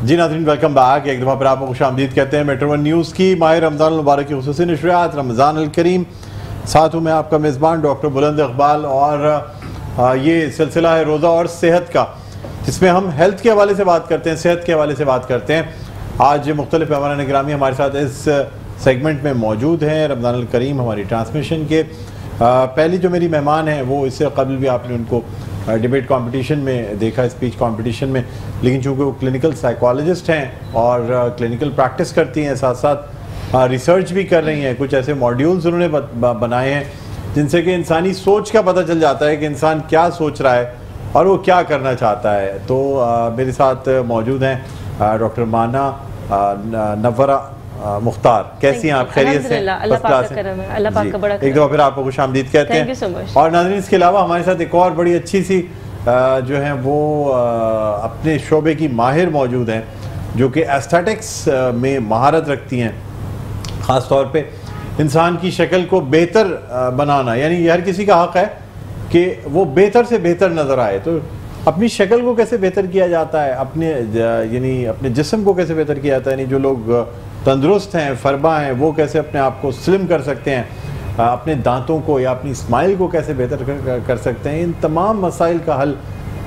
जी नाज़रीन, welcome back. एक दफ़ा फिर आपको खुशामदीद कहते हैं मेट्रो वन न्यूज़ की माह रमज़ान मुबारक की खुसूसी नशरियात रमज़ान अल करीम। साथ हूँ मैं आपका मेज़बान डॉक्टर बुलंद इकबाल और ये सिलसिला है रोज़ा और सेहत का, जिसमें हम हेल्थ के हवाले से बात करते हैं, सेहत के हवाले से बात करते हैं। आज मुख्तलिफ मेहमान गिरामी हमारे साथ इस सेगमेंट में मौजूद हैं रमज़ान अल करीम हमारी ट्रांसमिशन के। पहली जो मेरी मेहमान हैं वो इससे कबल भी आपने उनको डिबेट कंपटीशन में देखा, स्पीच कंपटीशन में, लेकिन चूँकि वो क्लिनिकल साइकोलॉजिस्ट हैं और क्लिनिकल प्रैक्टिस करती हैं, साथ साथ रिसर्च भी कर रही हैं। कुछ ऐसे मॉड्यूल्स उन्होंने बनाए हैं जिनसे कि इंसानी सोच का पता चल जाता है कि इंसान क्या सोच रहा है और वो क्या करना चाहता है। तो मेरे साथ मौजूद हैं डॉक्टर माना नव्वरा मुख्तार। कैसी हैं आप? खैरियत से? अल्लाह पाक का करम है, अल्लाह पाक का बड़ा एक दफ़ा फिर आपको खुशामदीद कहते हैं। Thank you so much. और नाज़रीन, इसके अलावा हमारे साथ एक और बड़ी अच्छी सी जो है वो अपने शोबे की माहिर मौजूद हैं, जो कि एस्थेटिक्स में महारत रखती हैं, ख़ास तौर पे इंसान की शक्ल को बेहतर बनाना। यानी हर किसी का हक़ है कि वो बेहतर से बेहतर नज़र आए। तो अपनी शक्ल को कैसे बेहतर किया जाता है, अपने जिस्म को कैसे बेहतर किया जाता है, यानी जो लोग तंदुरुस्त हैं, फरबा हैं, वो कैसे अपने आप को स्लिम कर सकते हैं, अपने दांतों को या अपनी स्माइल को कैसे बेहतर कर सकते हैं। इन तमाम मसाइल का हल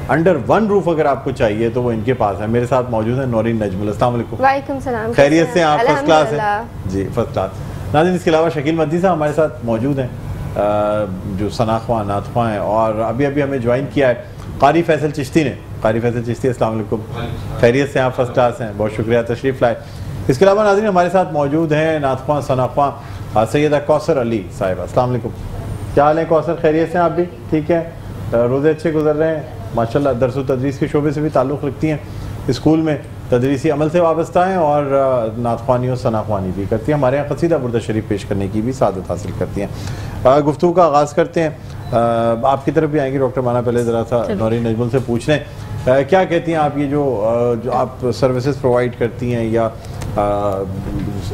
अंडर वन रूफ अगर आपको चाहिए तो वो इनके पास है। मेरे साथ मौजूद है नौरीन नजमुल। अस्सलाम वालेकुम। वालेकुम सलाम। खैरियत से? आप फर्स्ट क्लास हैं जी, फर्स्ट क्लास। नाज़रीन, इसके अलावा शकील मद्दी साहब हमारे साथ मौजूद हैं, जो सनाख्वा नातख्वा हैं, और अभी अभी हमें ज्वाइन किया है कारी फैसल चिश्ती ने। कारी फैसल चिश्ती, अस्सलाम वालेकुम। खैरियत से? आप फर्स्ट क्लास हैं, बहुत शुक्रिया तशरीफ़ लाए। इसके अलावा नाज़रीन हमारे साथ मौजूद हैं नातख्वा सनाख्वा सैयदा कौसर अली साहिबा। अस्सलाम वालेकुम। क्या हाल है कौसर? खैरियत से? आप भी ठीक है? रोज़े अच्छे गुजर रहे हैं माशाल्लाह। दरस व तदरीस के शोबे से भी ताल्लुक़ रखती हैं, स्कूल में तदरीसी अमल से वाबस्ता हैं और नातख्वानी और सनाख्वानी भी करती हैं। हमारे यहाँ कसीदा बुर्दा शरीफ पेश करने की भी सादत हासिल करती हैं। गुफ्तगू का आगाज़ करते हैं। आपकी तरफ भी आएंगी डॉक्टर माना, पहले ज़रा सा नौरीन नजमुल से पूछ लें, क्या कहती हैं आप, ये जो आप सर्विसेज प्रोवाइड करती हैं या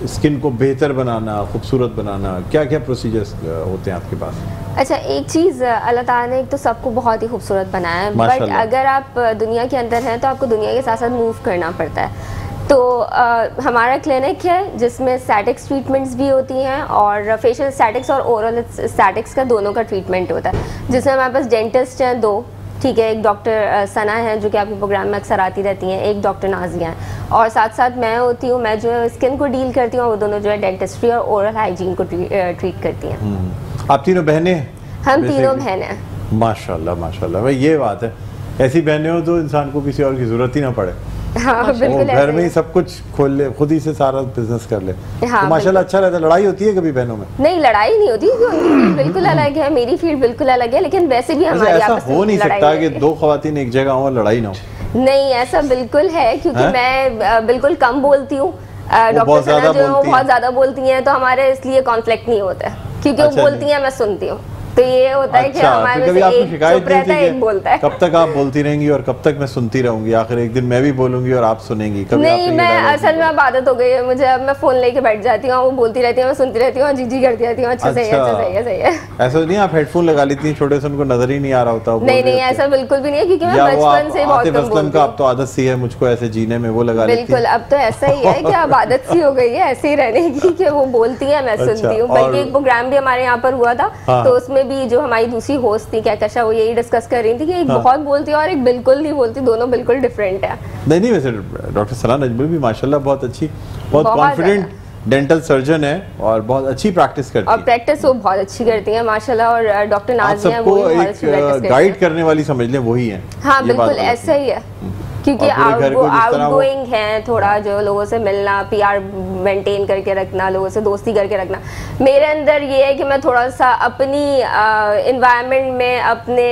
स्किन को बेहतर बनाना, खूबसूरत बनाना, क्या क्या प्रोसीजर्स होते हैं आपके पास? अच्छा, एक चीज़, अल्लाह ताला ने एक तो सबको बहुत ही खूबसूरत बनाया है, बट अगर आप दुनिया के अंदर हैं तो आपको दुनिया के साथ साथ मूव करना पड़ता है। तो हमारा क्लिनिक है जिसमें स्टैटिक्स ट्रीटमेंट्स भी होती हैं और फेशियल स्टैटिक्स और ओरल स्टैटिक्स का दोनों का ट्रीटमेंट होता है, जिसमें हमारे पास डेंटिस्ट हैं 2, ठीक है, एक डॉक्टर सना है जो कि आपके प्रोग्राम में अक्सर आती रहती हैं, एक डॉक्टर नाजिया हैं, और साथ साथ मैं होती हूँ, मैं जो है स्किन को डील करती हूँ, और वो दोनों जो है डेंटिस्ट्री और ओरल हाइजीन को ट्रीट करती हैं। आप तीनों बहनें? हम तीनों बहनें हैं। माशाल्लाह माशाल्लाह, भाई ये बात है, ऐसी बहनें हो तो इंसान को किसी और की ज़रूरत ही ना पड़े। हाँ, बिल्कुल, घर में ही सब कुछ खोल ले, खुद ही से सारा बिजनेस कर ले। हाँ, तो माशाल्लाह अच्छा रहता है। लड़ाई होती है कभी बहनों में? नहीं, लड़ाई नहीं होती, उनकी बिल्कुल अलग है, मेरी फील्ड बिल्कुल अलग है, लेकिन वैसे भी हमारी ऐसा हो नहीं सकता कि 2 ख़वातीन एक जगह हो और लड़ाई ना हो। नहीं, ऐसा बिल्कुल है, क्योंकि मैं बिल्कुल कम बोलती हूँ, डॉक्टर सना जो है वो बहुत ज्यादा बोलती हैं, तो हमारे इसलिए कॉन्फ्लिक्ट नहीं होता है, क्योंकि वो बोलती हैं, मैं सुनती हूँ। तो ये होता है कि हमारे में से एक चुप रहता है, एक बोलता है। कब तक आप बोलती रहेंगी और कब तक मैं सुनती रहूंगी? आखिर एक दिन मैं भी बोलूंगी और आप सुनेंगी। कभी नहीं, मैं असल में अब आदत हो गई है मुझे, अब मैं फोन लेके बैठ जाती हूँ, वो बोलती रहती है, मैं सुनती रहती हूँ, जी जी करती रहती हूँ, अच्छा सही है, अच्छा सही है, सही है। ऐसा नहीं आप हेडफोन लगा लेती हैं छोटे से, उनको नजर ही नहीं आ रहा होता? नहीं नहीं, ऐसा बिल्कुल भी नहीं है, क्योंकि मैं बचपन से बहुत कम बोलती हूँ। अब तो आदत सी है मुझको ऐसे जीने में, वो लगा लेती हैं। बिल्कुल, अब तो ऐसा ही है कि अब आदत सी हो गई है ऐसे ही रहने की, कि वो बोलती है, मैं सुनती हूँ। बल्कि एक प्रोग्राम भी हमारे यहाँ पर हुआ था, तो उसमें भी जो हमारी दूसरी होस्ट थी कहकशा, वो यही डिस्कस कर रही थी कि एक बहुत बोलती है और एक बिल्कुल नहीं बोलती, दोनों बिल्कुल डिफरेंट है। नहीं, वैसे डॉक्टर सना नजमुल भी माशाल्लाह बहुत अच्छी, बहुत कॉन्फिडेंट डेंटल सर्जन है और बहुत अच्छी प्रैक्टिस करती है, और प्रैक्टिस वो बहुत अच्छी करती है माशाल्लाह। और डॉक्टर नाज़िया वो बहुत अच्छी प्रैक्टिस करती है, गाइड करने वाली समझ लें वही है। हाँ बिल्कुल, ऐसा ही है, क्योंकि वो आउटगोइंग हैं, थोड़ा जो लोगों से मिलना, पीआर मेंटेन करके रखना, लोगों से दोस्ती करके रखना। मेरे अंदर ये है कि मैं थोड़ा सा अपनी एनवायरनमेंट में अपने,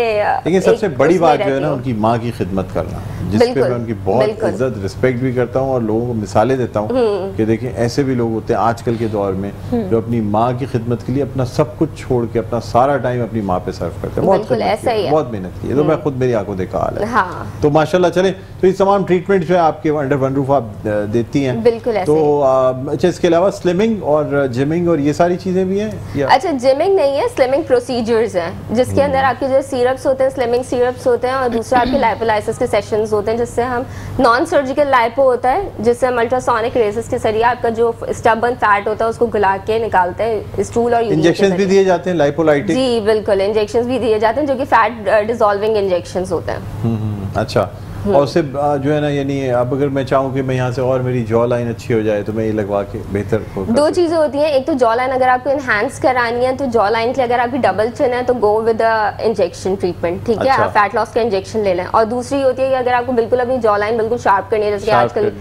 लेकिन सबसे बड़ी बात जो है ना, उनकी माँ की खिदमत करना, जिसपे मैं उनकी बहुत इज्जत रिस्पेक्ट भी करता हूँ और लोगों को मिसालें देता हूँ कि देखिए ऐसे भी लोग होते हैं आजकल के दौर में जो अपनी माँ की खिदमत के लिए अपना सब कुछ छोड़ के अपना सारा टाइम अपनी माँ पे सर्व करते हैं। बहुत मेहनत की है, तो मैं खुद मेरी आंखों देखा हाल है। तो माशाल्लाह, चले तो ये तमाम ट्रीटमेंट जो है आपके अंडर वन रूफ आप देती हैं? बिल्कुल ऐसे। तो अच्छा, इसके अलावा स्लिमिंग और जिमिंग और ये सारी चीजें भी हैं? अच्छा, जिमिंग नहीं है, स्लिमिंग प्रोसीजर्स हैं, जिसके अंदर आपके जो सिरप्स होते हैं, स्लिमिंग सिरप्स होते हैं, और दूसरा आपके लाइपोलाइसिस के सेशंस होते हैं जिससे हम नॉन सर्जिकल लाइपो होता है जिससे हम अल्ट्रासोनिक रेसेस के जरिए आपका जो स्टबर्न फैट होता है उसको गला के निकालते हैं स्टूल और इंजेक्शन भी दिए जाते हैं लाइपोलाइटिक? जी बिल्कुल, इंजेक्शन भी दिए जाते हैं जो कि फैट डिसॉल्विंग इंजेक्शन होते हैं। अच्छा, और उससे जो है ना, यानी अब अगर मैं चाहूँ कि मैं यहाँ से और मेरी जॉ लाइन अच्छी हो जाए तो मैं ये लगवा के बेहतर होगा? दो चीज़ें होती हैं, एक तो जॉ लाइन अगर आपको इनहांस करानी है तो जॉ लाइन के लिए अगर आपकी डबल चिन है तो गो विद इंजेक्शन ट्रीटमेंट, ठीक है, आप फैट लॉस का इंजेक्शन ले लें। और दूसरी होती है कि अगर आपको बिल्कुल अपनी जॉ लाइन बिल्कुल शार्प करनी है, जैसे आजकल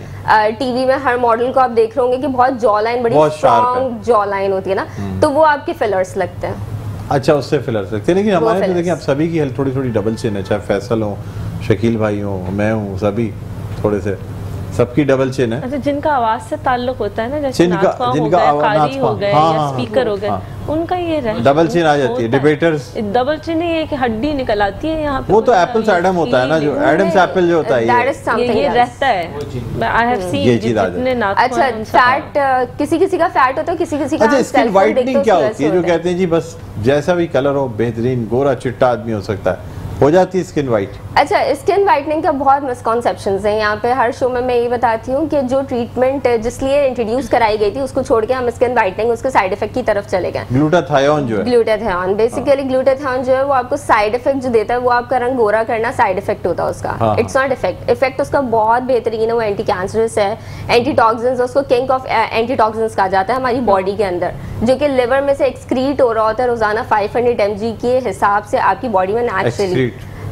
टीवी में हर मॉडल को आप देख रहे होंगे कि बहुत जॉ लाइन, बड़ी स्ट्रॉन्ग जॉ लाइन होती है ना, तो वो आपके फिलर्स लगते हैं। अच्छा, उससे फिलर्स लगते हैं। लेकिन हमारे तो देखिए आप सभी की थोड़ी थोड़ी डबल चिन है, चाहे फैसल हो, शकील भाई हो, मैं हूँ, सभी थोड़े से सबकी डबल चिन है। अच्छा, जिनका आवाज से ताल्लुक होता है ना, जैसे नाथपा हो गए, कारी हो गए या स्पीकर हो गए, उनका ये डबल चिन आ जाती है। डिबेटर्स डबल चिन ही है कि हड्डी निकल आती है यहाँ पे, वो तो एप्पल्स एडम होता है ना, जो एडम्स एप्पल जो होता है ये रहता है। आई हैव सीन जितने नाथपा। अच्छा, फैट किसी किसी का फैट होता है, किसी किसी का। अच्छा, स्किन वाइटनिंग क्या होती है? जो कहते हैं जी बस जैसा भी कलर हो, बेहतरीन गोरा चिट्टा आदमी हो सकता है, हो जाती है स्किन वाइट? अच्छा, स्किन वाइटनिंग का बहुत मिसकॉन्सेप्शंस हैं यहाँ पे। हर शो में मैं ये बताती हूँ कि जो ट्रीटमेंट जिसलिए इंट्रोड्यूस कराई गई थी उसको छोड़ के हम स्किन वाइटनिंग, उसके साइड इफेक्ट की तरफ चले गए। ग्लूटाथायोन जो है, ग्लूटाथायोन बेसिकली, ग्लूटाथायोन जो है वो आपको साइड इफेक्ट जो देता है वो आपका रंग गोरा करना साइड इफेक्ट होता है उसका। It's not effect. इफेक्ट उसका बहुत बेहतरीन है, वो एंटी कैंसरस है, एंटी टॉक्सिन्स, उसको किंग ऑफ एंटी टॉक्सिन्स कहा जाता है हमारी बॉडी के अंदर, जो कि लिवर में से एक्सक्रीट हो रहा होता है रोजाना 500 mg के हिसाब से आपकी बॉडी में नेचुरली,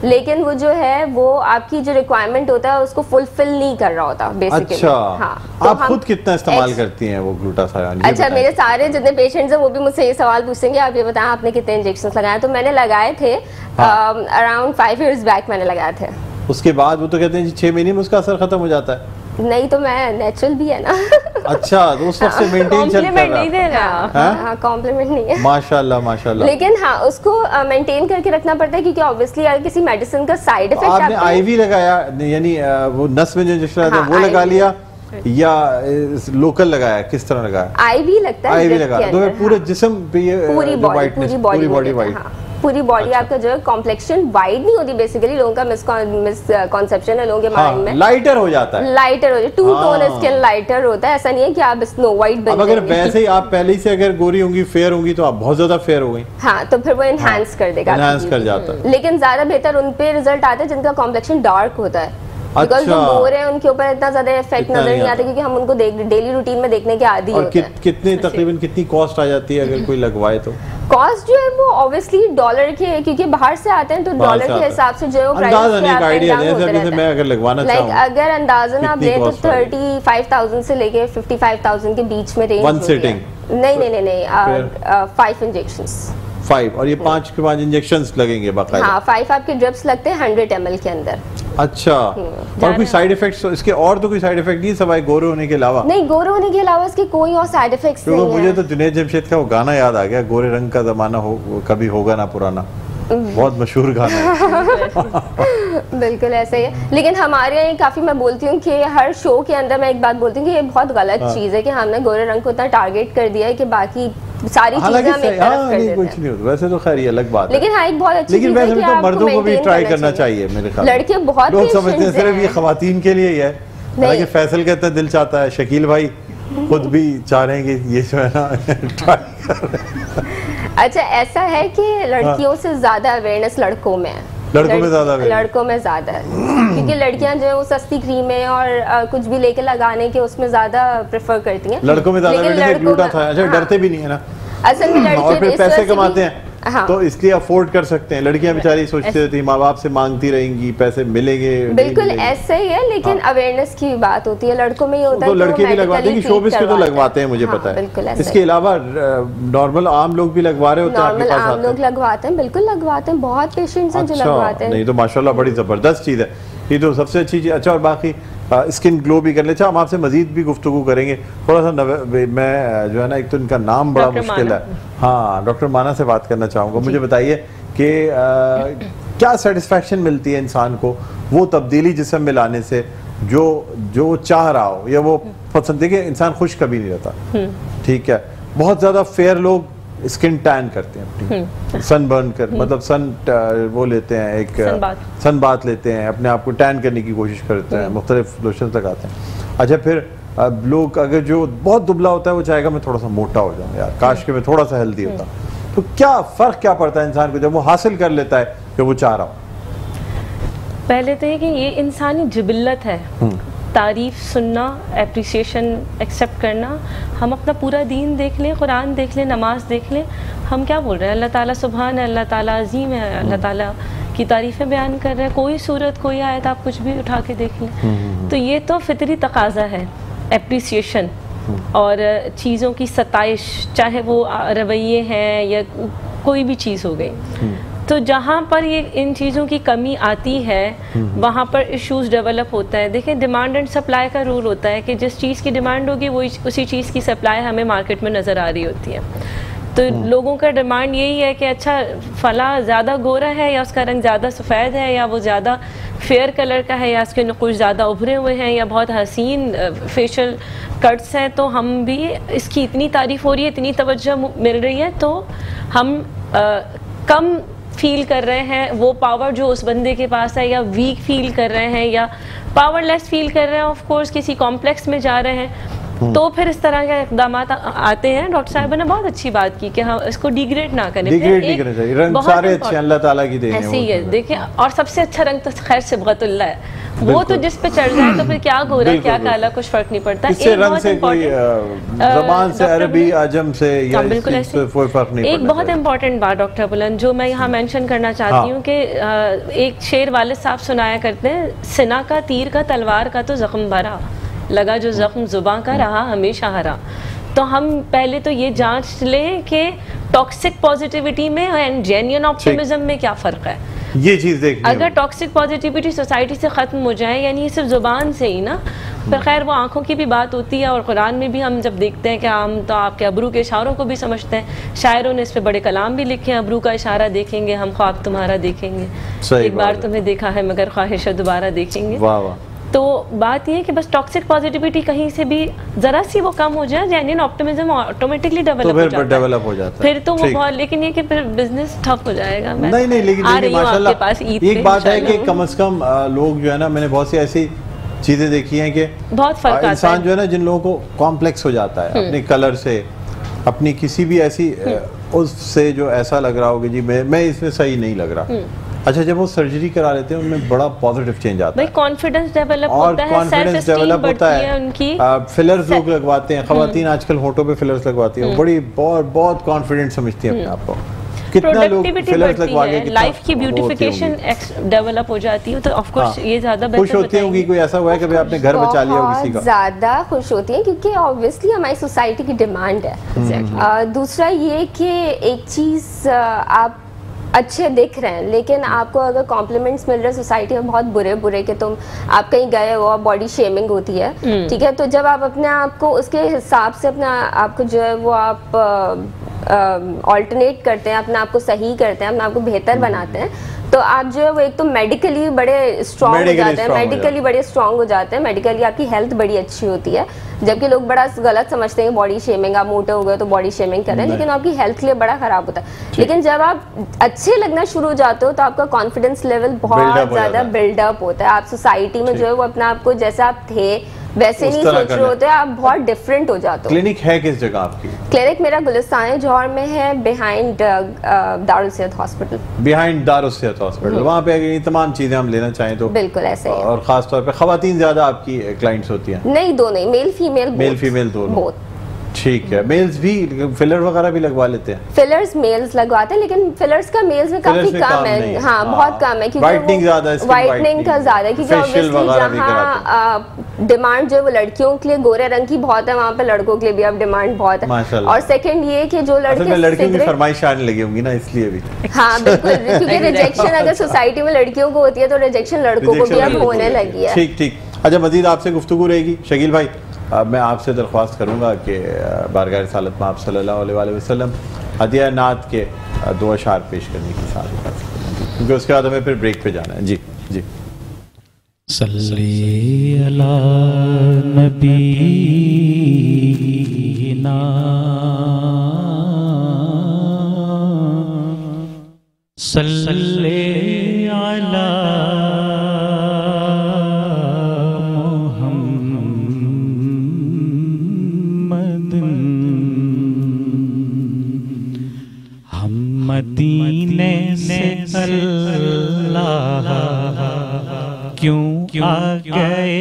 लेकिन वो जो है वो आपकी जो रिक्वायरमेंट होता है उसको फुलफिल नहीं कर रहा होता बेसिकली। अच्छा, हाँ, तो आप खुद कितना इस्तेमाल करती हैं वो ग्लूटाथायोन? अच्छा, मेरे सारे जितने पेशेंट्स हैं वो भी मुझसे ये सवाल पूछेंगे, आप ये बताएं आपने कितने इंजेक्शंस लगाए? तो मैंने लगाए थे अराउंड 5 years बैक मैंने लगाए थे। उसके बाद वो तो कहते हैं 6 महीने में उसका असर खत्म हो जाता है। नहीं तो मैं नेचुरल भी है ना। अच्छा, तो उस वक्त से मेंटेन चल रहा है। नहीं दे रहा। हाँ, कॉम्प्लीमेंट नहीं है। माशाल्लाह माशाल्लाह। लेकिन हाँ, उसको मेंटेन करके रखना पड़ता है क्योंकि ऑब्वियसली अगर किसी मेडिसिन का साइड इफेक्ट आपने आईवी लगाया, यानी वो नस में जो इंजेक्शन आता है वो लगा लिया या लोकल लगाया, किस तरह लगाया? आईवी लगता है, आईवी लगा तो पूरे जिस्म पे ये पूरी बॉडी वाइट, पूरी बॉडी आपका जो है कॉम्प्लेक्शन वाइट नहीं होती बेसिकली, लोगों का मिसकॉन्सेप्शन है लोगों के माइंड में। लाइटर हो जाता है, लाइटर हो जाता है, टू टोन स्किन लाइटर होता है, ऐसा नहीं है कि आप स्नो वाइट बन। अब अगर वैसे ही आप पहले से अगर गोरी होंगी, फेयर होंगी, तो आप बहुत ज्यादा फेयर हो गई। हाँ, तो फिर वो एनहांस कर देगा, एनहांस कर जाता है। लेकिन ज्यादा बेहतर उन पे रिजल्ट आता है जिनका कॉम्प्लेक्शन डार्क होता है। अच्छा, जो गोरे हैं उनके ऊपर इतना ज्यादा इफेक्ट नजर नहीं आता क्योंकि हम उनको डेली रूटीन में देखने के आदी होते हैं। कितने तकरीबन कितनी कॉस्ट आ जाती है अगर कोई लगवाए तो? कॉस्ट जो है वो ऑब्वियसली डॉलर के, क्योंकि बाहर से आते हैं तो डॉलर के हिसाब से जो है वो प्राइस मैं अगर लगवाना चाहूं, अगर अंदाजन आप ले तो 35,000 से लेके 55,000 के बीच में रेंज। One sitting? नहीं, 5 इंजेक्शंस। 5 और ये 5 के 5 इंजेक्शंस लगेंगे बाकायदा? हाँ, 5 आपके ड्रिप्स लगते हैं 100 ml के अंदर। अच्छा, और कोई साइड इफेक्ट्स इसके? और तो कोई साइड इफेक्ट नहीं सवाए गोरे होने के अलावा? नहीं, गोरे होने के अलावा इसके कोई और साइड इफेक्ट्स नहीं है। मुझे तो जुनैद जमशेद का वो गाना याद आ गया, गोरे रंग का जमाना हो कभी होगा ना पुराना, बहुत मशहूर गाना है। बिल्कुल ऐसे ही है, लेकिन हमारे यहाँ काफी, मैं बोलती हूँ कि हर शो के अंदर मैं एक बात बोलती हूँ कि ये बहुत गलत चीज है कि हमने गोरे रंग को इतना टारगेट कर दिया है कि बाकी सारी चीजें हम एक तरफ कर देते हैं। कुछ नहीं होता वैसे तो, खैर ये अलग बात है। लेकिन हाँ, एक बहुत अच्छी लेकिन वैसे तो मर्दों को भी ट्राई करना चाहिए मेरे ख्याल। लड़के बहुत लोग समझते हैं सिर्फ ये खवातीन के लिए ही है, हालांकि फैसल का इतना दिल चाहता है, शकील भाई खुद भी चाह रहे हैं कि ये जो है ना ट्राई कर। अच्छा, ऐसा है कि लड़कियों से ज्यादा अवेयरनेस लड़कों में है। लड़कों में ज्यादा है क्योंकि लड़कियां जो है वो सस्ती क्रीमें और कुछ भी लेके लगाने के उसमें ज्यादा प्रेफर करती हैं। लड़कों में ज्यादा डरते भी नहीं है ना असल में लड़के, और फिर पैसे कमाते हैं। हाँ। तो इसलिए अफोर्ड कर सकते हैं। लड़कियां बेचारी सोचती रहती माँ बाप से मांगती रहेंगी, पैसे मिलेंगे। बिल्कुल ऐसा ही है, लेकिन अवेयरनेस की बात होती है। लड़कों में ये होता है तो लड़के भी लगवाते हैं, शोबिस पे तो लगवाते हैं, मुझे पता है। इसके अलावा नॉर्मल आम लोग भी लगवा रहे होते हैं? नॉर्मल आम लोग लगवाते हैं, बिल्कुल लगवाते हैं, बहुत पेशेंट्स हैं जो लगवाते हैं। नहीं तो माशाल्लाह बड़ी जबरदस्त चीज है ये, तो सबसे अच्छी चीज। अच्छा, और बाकी स्किन ग्लो भी कर ले। अच्छा, हम आपसे मजीद भी गुफ्तगू करेंगे थोड़ा सा। मैं जो है ना, एक तो इनका नाम बड़ा मुश्किल है। हाँ, डॉक्टर माना से बात करना चाहूँगा। मुझे बताइए कि क्या सेटिस्फैक्शन मिलती है इंसान को वो तब्दीली जिस्म में लाने से जो चाह रहा हो या वो पसंद। देखिए, इंसान खुश कभी नहीं रहता, ठीक है। बहुत ज़्यादा फेयर लोग स्किन टैन करते हैं अपनी, सन बर्न कर मतलब सन वो लेते हैं, एक सन बाथ लेते हैं, अपने आप को टैन करने की कोशिश करते हैं, मुख्तलिफ लोशन लगाते हैं। अच्छा फिर लोग अगर जो बहुत दुबला होता है वो चाहेगा मैं थोड़ा सा मोटा हो जाऊँ यार, काश के मैं थोड़ा सा हेल्दी होता, तो क्या फ़र्क क्या पड़ता है इंसान को जब वो हासिल कर लेता है कि वो चाह रहा हो? पहले तो ये कि ये इंसानी जिबिल्लत है, तारीफ़ सुनना, एप्रिसिएशन एक्सेप्ट करना। हम अपना पूरा दीन देख लें, कुरान देख लें, नमाज देख लें, हम क्या बोल रहे हैं, अल्लाह ताला सुभान है, अल्लाह ताला अजीम है, अल्लाह ताला की तारीफ़ें बयान कर रहे हैं। कोई सूरत कोई आयत आप कुछ भी उठा के देख लें, तो ये तो फितरी तकाजा है एप्रिसिएशन और चीज़ों की सताइश, चाहे वो रवैये हैं या कोई भी चीज़ हो गई। तो जहाँ पर ये इन चीज़ों की कमी आती है वहाँ पर इश्यूज डेवलप होता है। देखिए डिमांड एंड सप्लाई का रूल होता है कि जिस चीज़ की डिमांड होगी वो उसी चीज़ की सप्लाई हमें मार्केट में नज़र आ रही होती है। तो लोगों का डिमांड यही है कि अच्छा फला ज़्यादा गोरा है या उसका रंग ज़्यादा सफ़ेद है या वो ज़्यादा फेयर कलर का है या उसके कुछ ज़्यादा उभरे हुए हैं या बहुत हसीन फेशियल कट्स हैं, तो हम भी इसकी इतनी तारीफ़ हो रही है, इतनी तवज्जो मिल रही है, तो हम कम फील कर रहे हैं वो पावर जो उस बंदे के पास है, या वीक फील कर रहे हैं या पावरलेस फील कर रहे हैं, ऑफ कोर्स किसी कॉम्प्लेक्स में जा रहे हैं। तो फिर इस तरह के इक़दाम आते हैं। डॉक्टर साहब ने बहुत अच्छी बात की कि हम इसको डिग्रेड ना करें, रंग सारे अच्छे अल्लाह ताला की देन है, ऐसे ही है। देखिए और सबसे अच्छा रंग तो खैर सिबगतुल्लाह है, वो तो जिस पे चढ़ जाए तो फिर क्या गोरा क्या काला कुछ फर्क नहीं पड़ता। एक बहुत इम्पोर्टेंट ज़बान से अरबी आजम से या बिल्कुल ऐसे कोई फर्क नहीं। एक बहुत इम्पोर्टेंट बात डॉक्टर बुलंद जो मैं यहाँ मेंशन करना चाहती हूँ कि एक शेर वालिद साहब सुनाया करते हैं, सिना का तीर का तलवार का तो जख्म भरा, लगा जो जख्म जुबां का रहा हमेशा हरा। तो हम पहले तो ये जांच लें कि टॉक्सिक पॉजिटिविटी में एंड जेन्युइन ऑप्टिमिज्म में क्या फ़र्क है। ये चीज़ देखनी अगर टॉक्सिक पॉजिटिविटी सोसाइटी से ख़त्म हो जाए, यानी सिर्फ ज़ुबान से ही ना, फिर खैर वो आँखों की भी बात होती है और कुरान में भी हम जब देखते हैं कि हम तो आपके अबरू के इशारों को भी समझते हैं, शायरों ने इस पर बड़े कलाम भी लिखे हैं, अबरू का इशारा देखेंगे हम ख्वाब तुम्हारा देखेंगे, एक बार तुम्हें देखा है मगर ख्वाहिश दोबारा देखेंगे। वाह वाह। तो बात ये है कि बस टॉक्सिक पॉजिटिविटी कहीं से भी जरा सी वो कम हो जाए, जेन्युइन ऑप्टिमिज्म ऑटोमेटिकली डेवलप हो जाता है, फिर तो वो बहुत, लेकिन ये कि फिर बिजनेस ठप हो जाएगा। नहीं लेकिन माशाल्लाह एक बात है कि कम से कम लोग जो है ना, मैंने बहुत सी ऐसी चीजें देखी हैं कि बहुत फर्क आता है। इंसान जो है ना, जिन लोगों को कॉम्प्लेक्स हो जाता है अपने कलर से, अपनी किसी भी ऐसी उससे जो ऐसा लग रहा हो कि जी मैं इसमें सही नहीं लग रहा, अच्छा जब वो सर्जरी करा लेते हैं उनमें बड़ा पॉजिटिव चेंज आता है, कॉन्फिडेंस डेवलप होता है, कॉन्फिडेंस डेवलप होता है उनकी। फिलर्स लोग लगवाते हैं, खवातीन आजकल होठों पे फिलर्स लगवाती हैं, बड़ी बहुत कॉन्फिडेंट समझती हैं अपने आप को। कितना लोग फिलर्स लगवा के लाइफ की ब्यूटिफिकेशन डेवलप हो जाती है, तो ऑफ कोर्स ये ज्यादा खुश होती होंगी। कोई ऐसा हुआ है कि आपने घर बचा लिया हो किसी का? ज्यादा खुश होती हैं क्योंकि ऑब्वियसली हमारी सोसाइटी की डिमांड है। दूसरा ये कि एक चीज आप अच्छे दिख रहे हैं, लेकिन आपको अगर कॉम्प्लीमेंट्स मिल रहे हैं सोसाइटी में बहुत बुरे कि तुम आप कहीं गए हो, बॉडी शेमिंग होती है, ठीक है, तो जब आप अपने आप को उसके हिसाब से अपने आप को जो है वो आप ऑल्टरनेट करते हैं, अपने आप को सही करते हैं, अपने आप को बेहतर बनाते हैं, तो आप जो है वो एक तो मेडिकली बड़े स्ट्रॉन्ग हो जाते हैं, मेडिकली बड़े स्ट्रॉन्ग हो जाते हैं, मेडिकली आपकी हेल्थ बड़ी अच्छी होती है। जबकि लोग बड़ा गलत समझते हैं बॉडी शेमिंग, आप मोटे हो गए तो बॉडी शेमिंग कर रहे हैं, लेकिन आपकी हेल्थ के लिए बड़ा खराब होता है। लेकिन जब आप अच्छे लगना शुरू हो जाते हो तो आपका कॉन्फिडेंस लेवल बहुत ज्यादा बिल्डअप होता है। आप सोसाइटी में जो है वो अपने आप को जैसे आप थे वैसे नहीं सोच रहे होते, आप बहुत डिफरेंट हो जाते हो। क्लिनिक है किस जगह आपकी? क्लिनिक मेरा गुलिस्तान जौहर में है, बिहाइंड दारुल सेहत हॉस्पिटल। बिहाइंड दारुल सेहत हॉस्पिटल, वहाँ पे अगर ये तमाम चीजें हम लेना चाहें तो बिल्कुल ऐसे ही। और खास तौर पे खवातीन ज्यादा आपकी क्लाइंट्स होती हैं? नहीं, दो नहीं, मेल फीमेल दोनों। ठीक है। मेल्स भी फिलर वगैरह भी लगवा लेते हैं? फिलर्स मेल्स लगवाते हैं, लेकिन फिलर्स का मेल्स में काफी कम है। हाँ, बहुत कम है, क्योंकि वाइटनिंग ज्यादा है, वाइटनिंग का ज्यादा है, क्योंकि ऑब्वियसली जहाँ डिमांड जो है वो लड़कियों के लिए गोरे रंग की बहुत है, वहाँ पे लड़कों के लिए भी अब डिमांड बहुत है। और सेकंड ये कि जो लड़कियों की फरमाइश आने लगी होंगी ना, इसलिए भी। हाँ बिल्कुल, क्योंकि रिजेक्शन अगर सोसाइटी में लड़कियों को होती है तो रिजेक्शन लड़कों को भी अब होने लगी है। ठीक। अच्छा, मजीद आपसे गुफ्तगू रहेगी। शकील भाई, मैं आपसे दरख्वास्त करूँगा कि बारगाह रिसालत में आप सल्लल्लाहु अलैहि वसल्लम हदिया नात के 2 अशार पेश करने की साथ, क्योंकि उसके बाद हमें फिर ब्रेक पे जाना है। जी। सल्ली अला नबीना सल्ले अला मुहम्मद। हम मदीने से अल्लाह क्यों आ गए,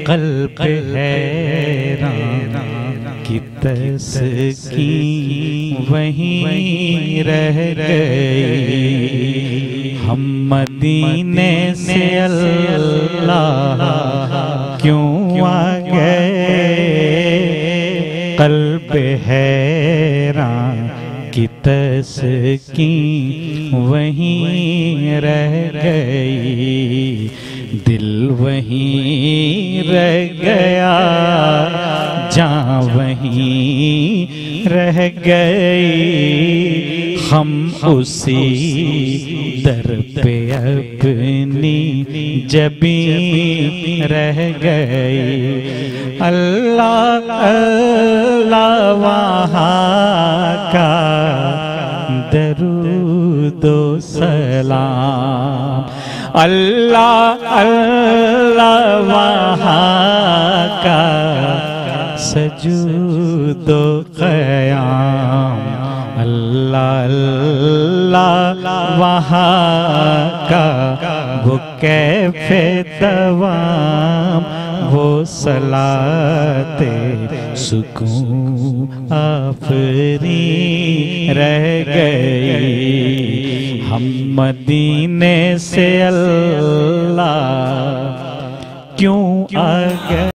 क़ल्ब हैरान की तस्कीन वहीं रह गई। हम मदीने से अल्लाह क्यों आ गए, क़ल्ब हैरान की तस्कीन वहीं रह गई। दिल वहीं रह गया, जान वहीं रह गई। हम उसी दर पे अपनी जबीं रह गए। अल्लाह अल्लाह वहाँ का दरूदो सलाम, अल्लाह अल्लाह वहाँ का सजूदो क़याम, अल्लाह अल्लाह वहाँ का वो कैफ़े दवाम, वो सलाते सुकून आफरी रह गई। हम मदीने से अल्लाह क्यों आ